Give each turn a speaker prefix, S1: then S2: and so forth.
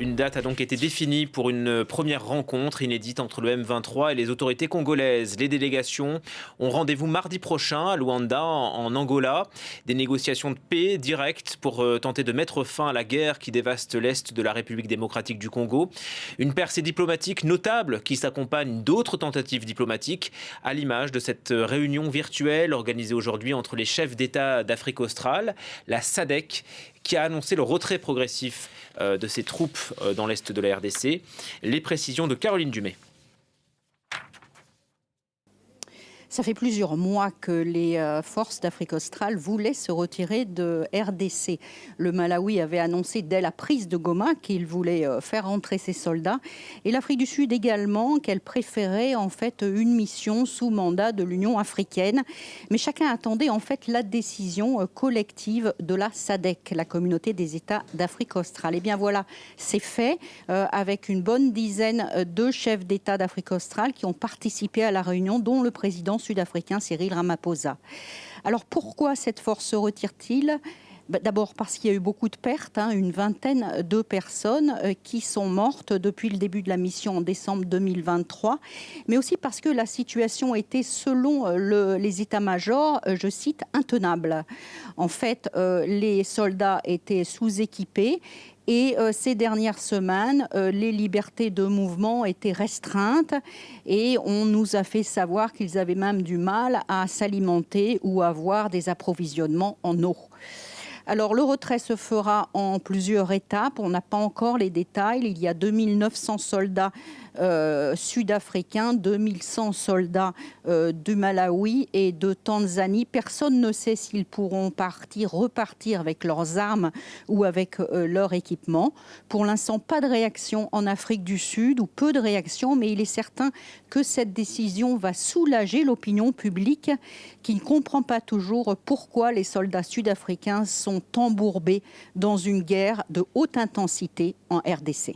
S1: Une date a donc été définie pour une première rencontre inédite entre le M23 et les autorités congolaises. Les délégations ont rendez-vous mardi prochain à Luanda, en Angola. Des négociations de paix directes pour tenter de mettre fin à la guerre qui dévaste l'Est de la République démocratique du Congo. Une percée diplomatique notable qui s'accompagne d'autres tentatives diplomatiques, à l'image de cette réunion virtuelle organisée aujourd'hui entre les chefs d'État d'Afrique australe, la SADC, qui a annoncé le retrait progressif de ses troupes dans l'Est de la RDC. Les précisions de Caroline Dumais.
S2: Ça fait plusieurs mois que les forces d'Afrique australe voulaient se retirer de RDC. Le Malawi avait annoncé dès la prise de Goma qu'il voulait faire rentrer ses soldats. Et l'Afrique du Sud également, qu'elle préférait en fait une mission sous mandat de l'Union africaine. Mais chacun attendait en fait la décision collective de la SADC, la communauté des États d'Afrique australe. Et bien voilà, c'est fait avec une bonne dizaine de chefs d'État d'Afrique australe qui ont participé à la réunion, dont le président sud-africain Cyril Ramaphosa. Alors pourquoi cette force se retire-t-il ? D'abord parce qu'il y a eu beaucoup de pertes, une vingtaine de personnes qui sont mortes depuis le début de la mission en décembre 2023, mais aussi parce que la situation était, selon les états-majors, je cite, intenable. En fait, les soldats étaient sous-équipés. Et ces dernières semaines, les libertés de mouvement étaient restreintes et on nous a fait savoir qu'ils avaient même du mal à s'alimenter ou à avoir des approvisionnements en eau. Alors le retrait se fera en plusieurs étapes, on n'a pas encore les détails. Il y a 2900 soldats sud-africains, 2100 soldats du Malawi et de Tanzanie. Personne ne sait s'ils pourront repartir avec leurs armes ou avec leur équipement. Pour l'instant, pas de réaction en Afrique du Sud, ou peu de réaction, mais il est certain que cette décision va soulager l'opinion publique qui ne comprend pas toujours pourquoi les soldats sud-africains sont embourbés dans une guerre de haute intensité en RDC.